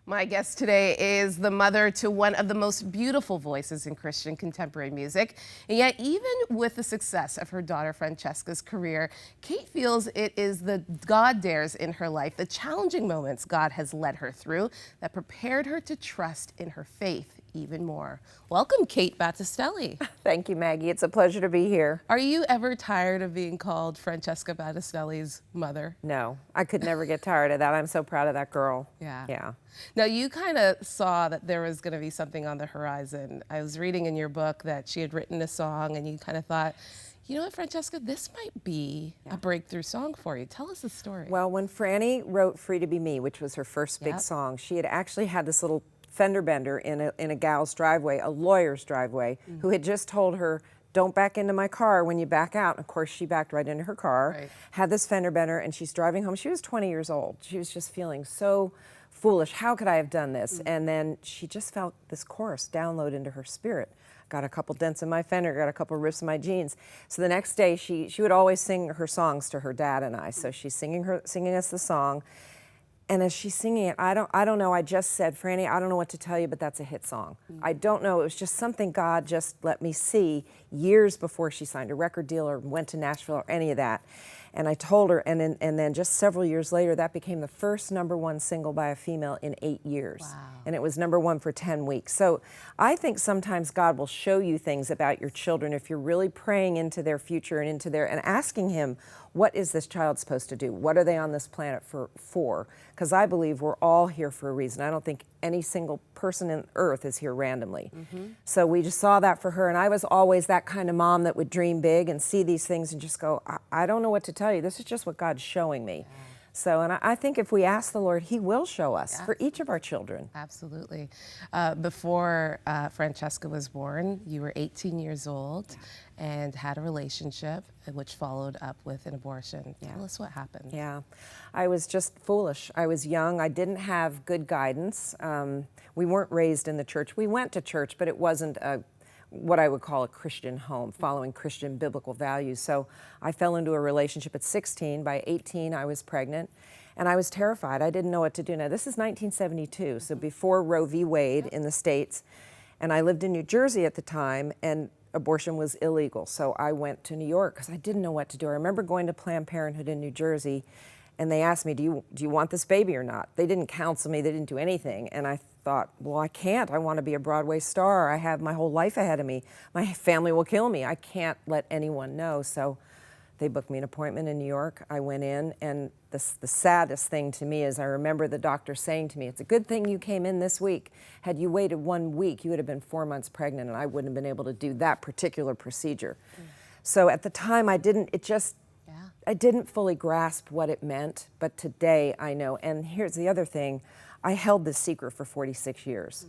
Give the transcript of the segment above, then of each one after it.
My guest today is the mother to one of the most beautiful voices in Christian contemporary music. And yet, even with the success of her daughter Francesca's career, Kate feels it is the God dares in her life, the challenging moments God has led her through, that prepared her to trust in her faith even more. Welcome, Kate Battistelli. Thank you, Maggie. It's a pleasure to be here. Are you ever tired of being called Francesca Battistelli's mother? No, I could never get tired of that. I'm so proud of that girl. Yeah. Now, you kind of saw that there was going to be something on the horizon. I was reading in your book that she had written a song, and you kind of thought, you know what, Francesca, this might be a breakthrough song for you. Tell us the story. Well, when Franny wrote Free to Be Me, which was her first big song, she had actually had this little fender bender in a gal's driveway, a lawyer's driveway, who had just told her, don't back into my car when you back out. And of course, she backed right into her car, had this fender bender, and she's driving home. She was 20 years old. She was just feeling so foolish. How could I have done this? And then she just felt this chorus download into her spirit. Got a couple dents in my fender, got a couple rips in my jeans. So the next day, she would always sing her songs to her dad and I. So she's singing us the song. And as she's singing it, I don't know, I just said, Franny, I don't know what to tell you, but that's a hit song. I don't know, it was just something God just let me see years before she signed a record deal or went to Nashville or any of that. And I told her, and then just several years later, that became the first #1 single by a female in 8 years. Wow. And it was #1 for 10 weeks. So I think sometimes God will show you things about your children if you're really praying into their future and and asking Him, what is this child supposed to do? What are they on this planet for? Because I believe we're all here for a reason. I don't think any single person on earth is here randomly. So we just saw that for her, and I was always that kind of mom that would dream big and see these things and just go, I don't know what to tell you. This is just what God's showing me. So, and I think if we ask the Lord, He will show us for each of our children. Absolutely. Before Francesca was born, you were 18 years old and had a relationship which followed up with an abortion. Tell us what happened. Yeah, I was just foolish. I was young. I didn't have good guidance. We weren't raised in the church. We went to church, but it wasn't what I would call a Christian home, following Christian biblical values. So I fell into a relationship at 16. By 18, I was pregnant, and I was terrified. I didn't know what to do. Now, this is 1972, so before Roe v. Wade in the States, and I lived in New Jersey at the time, and abortion was illegal. So I went to New York because I didn't know what to do. I remember going to Planned Parenthood in New Jersey, and they asked me, do you want this baby or not? They didn't counsel me, they didn't do anything. And I thought, well, I can't. I want to be a Broadway star. I have my whole life ahead of me. My family will kill me. I can't let anyone know. So they booked me an appointment in New York. I went in, and the saddest thing to me is I remember the doctor saying to me, it's a good thing you came in this week. Had you waited 1 week, you would have been 4 months pregnant, and I wouldn't have been able to do that particular procedure. So at the time, I didn't fully grasp what it meant, but today I know. And here's the other thing. I held this secret for 46 years.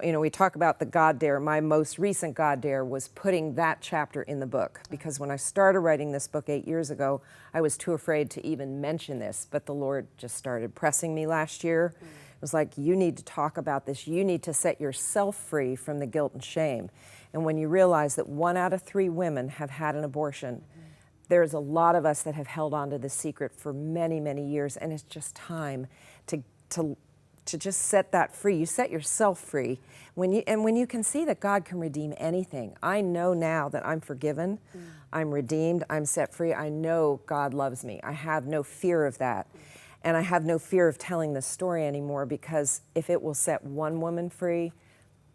You know, we talk about the God dare. My most recent God dare was putting that chapter in the book, because when I started writing this book 8 years ago, I was too afraid to even mention this, but the Lord just started pressing me last year. It was like, you need to talk about this. You need to set yourself free from the guilt and shame. And when you realize that 1 out of 3 women have had an abortion, there's a lot of us that have held on to this secret for many, many years, and it's just time to just set that free. You set yourself free when you can see that God can redeem anything. I know now that I'm forgiven, I'm redeemed, I'm set free. I know God loves me. I have no fear of that. And I have no fear of telling this story anymore, because if it will set one woman free,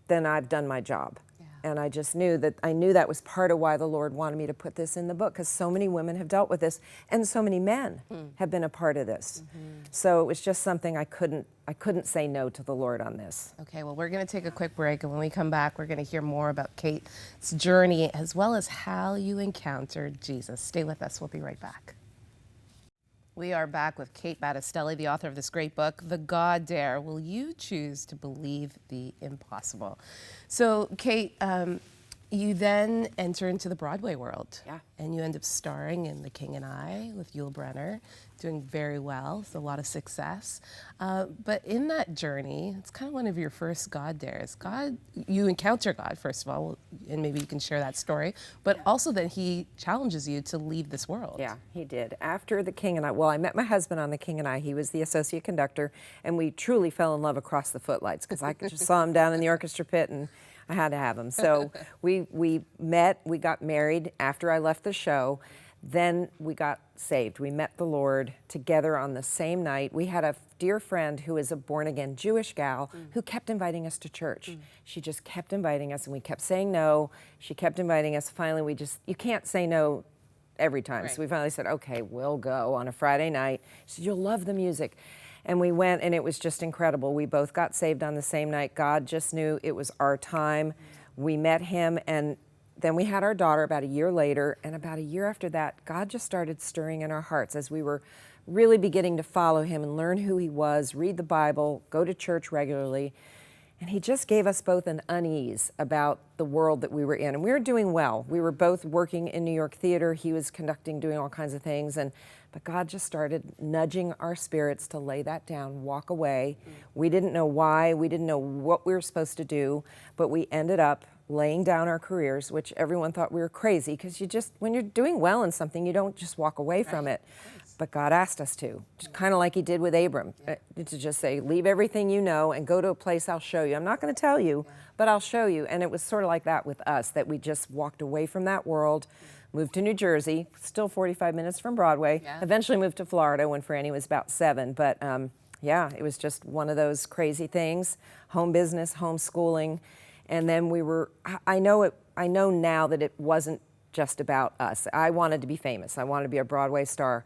then I've done my job. And I just knew that was part of why the Lord wanted me to put this in the book, because so many women have dealt with this, and so many men have been a part of this. So it was just something I couldn't say no to the Lord on this. Okay, well, we're going to take a quick break, and when we come back, we're going to hear more about Kate's journey as well as how you encountered Jesus. Stay with us. We'll be right back. We are back with Kate Battistelli, the author of this great book, The God Dare. Will you choose to believe the impossible? So, Kate, You then enter into the Broadway world. Yeah. And you end up starring in The King and I with Yul Brynner, doing very well, so a lot of success. But in that journey, it's kind of one of your first God dares. You encounter God, first of all, and maybe you can share that story, but also that he challenges you to leave this world. Yeah, he did. After The King and I, well, I met my husband on The King and I. He was the associate conductor, and we truly fell in love across the footlights because I just saw him down in the orchestra pit, and I had to have him. So we met, we got married after I left the show. Then we got saved. We met the Lord together on the same night. We had a dear friend who is a born-again Jewish gal who kept inviting us to church. She just kept inviting us, and we kept saying no. She kept inviting us. Finally, you can't say no every time. Right. So we finally said, okay, we'll go on a Friday night. She said, you'll love the music. And we went, and it was just incredible. We both got saved on the same night. God just knew it was our time. We met him, and then we had our daughter about a year later, and about a year after that, God just started stirring in our hearts as we were really beginning to follow him and learn who he was, read the Bible, go to church regularly. And he just gave us both an unease about the world that we were in. And we were doing well. We were both working in New York theater. He was conducting, doing all kinds of things. But God just started nudging our spirits to lay that down, walk away. We didn't know why. We didn't know what we were supposed to do. But we ended up laying down our careers, which everyone thought we were crazy, because when you're doing well in something, you don't just walk away from it. But God asked us to, kind of like he did with Abram, to just say, leave everything you know and go to a place I'll show you. I'm not going to tell you, but I'll show you. And it was sort of like that with us, that we just walked away from that world, moved to New Jersey, still 45 minutes from Broadway, eventually moved to Florida when Franny was about 7. But yeah, it was just one of those crazy things, home business, homeschooling. And then I know now that it wasn't just about us. I wanted to be famous. I wanted to be a Broadway star.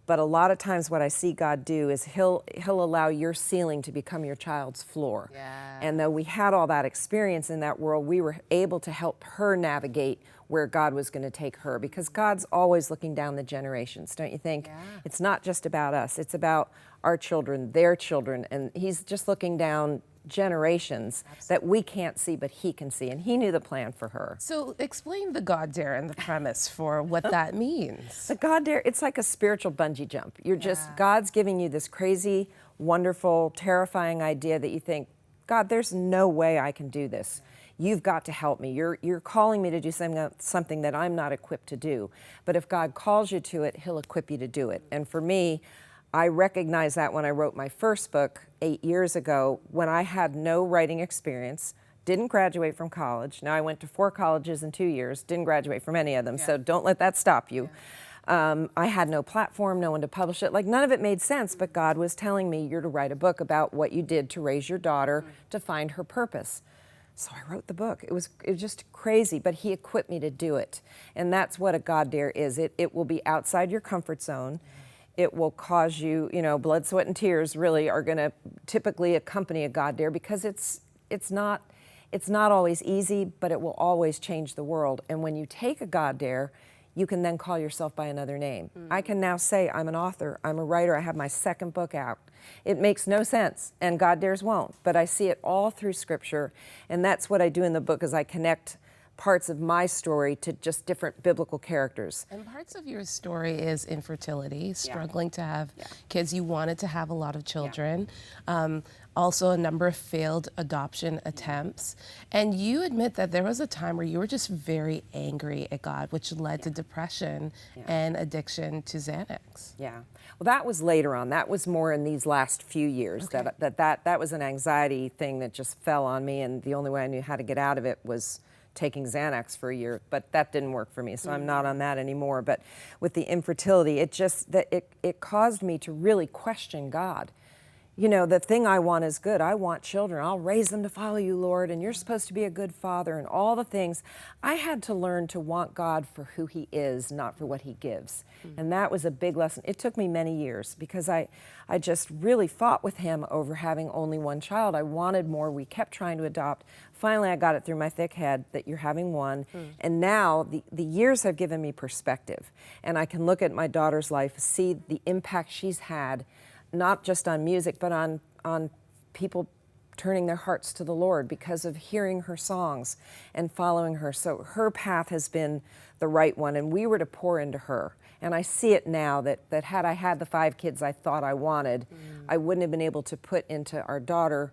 But a lot of times what I see God do is he'll allow your ceiling to become your child's floor. Yeah. And though we had all that experience in that world, we were able to help her navigate where God was going to take her, because God's always looking down the generations, don't you think? Yeah. It's not just about us. It's about our children, their children, and he's just looking down generations that we can't see, but he can see, and he knew the plan for her. So explain the God dare and the premise for what that means. The God dare, it's like a spiritual bungee jump. God's giving you this crazy, wonderful, terrifying idea that you think, God, there's no way I can do this. You've got to help me. You're calling me to do something that I'm not equipped to do. But if God calls you to it, he'll equip you to do it. And for me, I recognized that when I wrote my first book 8 years ago, when I had no writing experience, didn't graduate from college. Now I went to 4 colleges in 2 years, didn't graduate from any of them, so don't let that stop you. I had no platform, no one to publish it. Like, none of it made sense, but God was telling me, you're to write a book about what you did to raise your daughter to find her purpose. So I wrote the book. It was just crazy, but he equipped me to do it. And that's what a God dare is. It will be outside your comfort zone. It will cause you, blood, sweat, and tears really are going to typically accompany a God dare, because it's not always easy, but it will always change the world. And when you take a God dare, you can then call yourself by another name. I can now say, I'm an author, I'm a writer, I have my 2nd book out. It makes no sense, and God dares won't, but I see it all through Scripture, and that's what I do in the book, is I connect parts of my story to just different biblical characters. And parts of your story is infertility, struggling to have kids. You wanted to have a lot of children. Also a number of failed adoption attempts. And you admit that there was a time where you were just very angry at God, which led to depression and addiction to Xanax. Yeah. Well, that was later on. That was more in these last few years. Okay. That was an anxiety thing that just fell on me, and the only way I knew how to get out of it was taking Xanax for a year, but that didn't work for me, so I'm not on that anymore. But with the infertility, it caused me to really question God. The thing I want is good. I want children. I'll raise them to follow you, Lord, and you're supposed to be a good father, and all the things. I had to learn to want God for who he is, not for what he gives. And that was a big lesson. It took me many years, because I just really fought with him over having only one child. I wanted more. We kept trying to adopt. Finally, I got it through my thick head that you're having one. And now the years have given me perspective. And I can look at my daughter's life, see the impact she's had, not just on music, but on people turning their hearts to the Lord because of hearing her songs and following her. So her path has been the right one, and we were to pour into her. And I see it now that had I had the 5 kids I thought I wanted, I wouldn't have been able to put into our daughter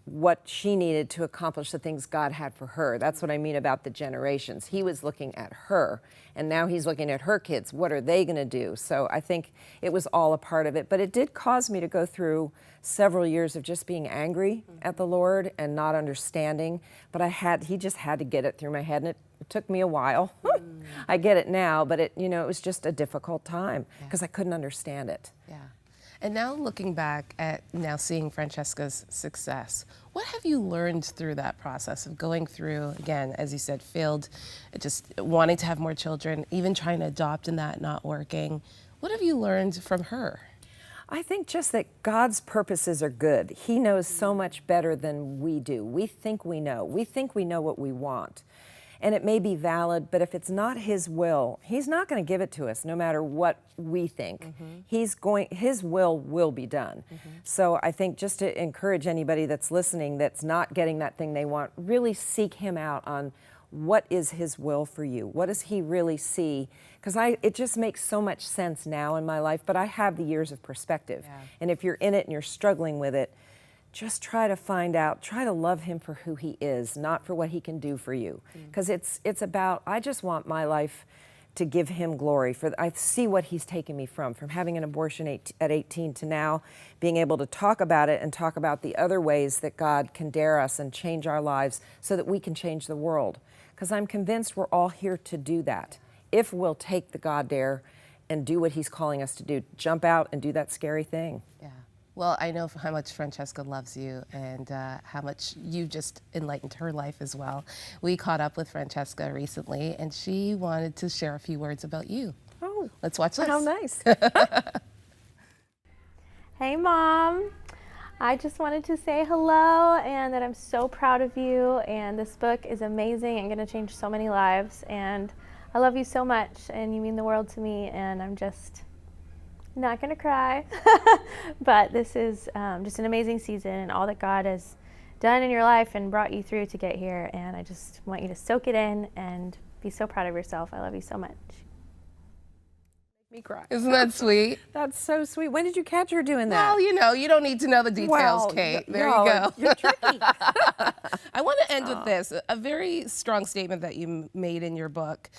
what she needed to accomplish the things God had for her. That's what I mean about the generations. He was looking at her, and now he's looking at her kids. What are they going to do? So I think it was all a part of it. But it did cause me to go through several years of just being angry at the Lord and not understanding. But he just had to get it through my head, and it took me a while. I get it now, but it was just a difficult time because I couldn't understand it. Yeah. And now looking back at now seeing Francesca's success, what have you learned through that process of going through, again, as you said, failed, just wanting to have more children, even trying to adopt and that not working? What have you learned from her? I think just that God's purposes are good. He knows so much better than we do. We think we know. We think we know what we want. And it may be valid, but if it's not His will, He's not going to give it to us no matter what we think. His will be done. So I think just to encourage anybody that's listening that's not getting that thing they want, really seek Him out on what is His will for you? What does He really see? Because it just makes so much sense now in my life, but I have the years of perspective. Yeah. And if you're in it and you're struggling with it, just try to find out, try to love Him for who He is, not for what He can do for you. Because it's about, I just want my life to give Him glory. I see what He's taken me from having an abortion at 18 to now being able to talk about it and talk about the other ways that God can dare us and change our lives so that we can change the world. Because I'm convinced we're all here to do that. If we'll take the God dare and do what He's calling us to do, jump out and do that scary thing. Yeah. Well, I know how much Francesca loves you and how much you just enlightened her life as well. We caught up with Francesca recently, and she wanted to share a few words about you. Oh, let's watch this. How nice. Hey, Mom. I just wanted to say hello and that I'm so proud of you, and this book is amazing and going to change so many lives, and I love you so much and you mean the world to me, and I'm just not going to cry. But this is just an amazing season and all that God has done in your life and brought you through to get here, and I just want you to soak it in and be so proud of yourself. I love you so much. Me cry. Isn't that sweet? That's so sweet. When did you catch her doing that? Well, you don't need to know the details, Kate. There you go. You're tricky. I want to end with this, a very strong statement that you made in your book,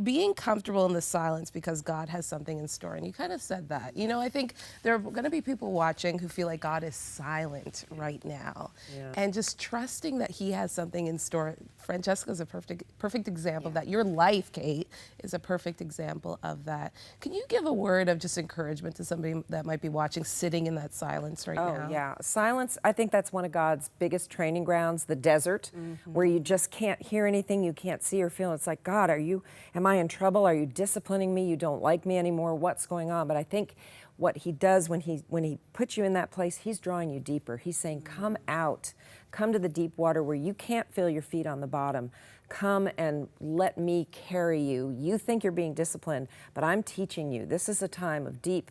being comfortable in the silence because God has something in store. And you kind of said that. I think there are going to be people watching who feel like God is silent right now. Yeah. And just trusting that He has something in store. Francesca's a perfect example of that. Your life, Kate, is a perfect example of that. Can you give a word of just encouragement to somebody that might be watching, sitting in that silence right now? Oh, yeah. Silence, I think that's one of God's biggest training grounds, the desert, where you just can't hear anything, you can't see or feel. It's like, God, am I in trouble? Are you disciplining me? You don't like me anymore? What's going on? But I think what He does when he puts you in that place, He's drawing you deeper. He's saying, come out, come to the deep water where you can't feel your feet on the bottom. Come and let me carry you. You think you're being disciplined, but I'm teaching you. This is a time of deep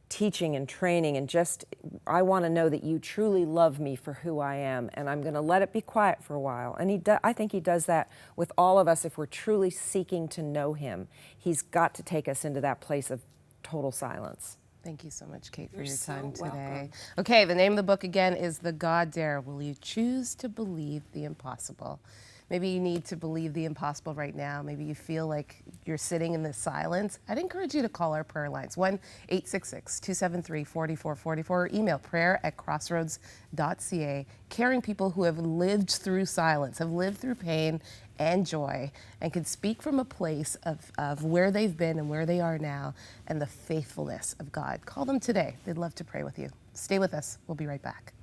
teaching and training, and I want to know that you truly love me for who I am, and I'm going to let it be quiet for a while. And I think He does that with all of us if we're truly seeking to know Him. He's got to take us into that place of total silence. Thank you so much, Kate, for You're your time so today. welcome. Okay, the name of the book again is The God Dare. Will you choose to believe the impossible? Maybe you need to believe the impossible right now. Maybe you feel like you're sitting in this silence. I'd encourage you to call our prayer lines, 1-866-273-4444, or email prayer@crossroads.ca, caring people who have lived through silence, have lived through pain and joy, and can speak from a place of where they've been and where they are now and the faithfulness of God. Call them today. They'd love to pray with you. Stay with us. We'll be right back.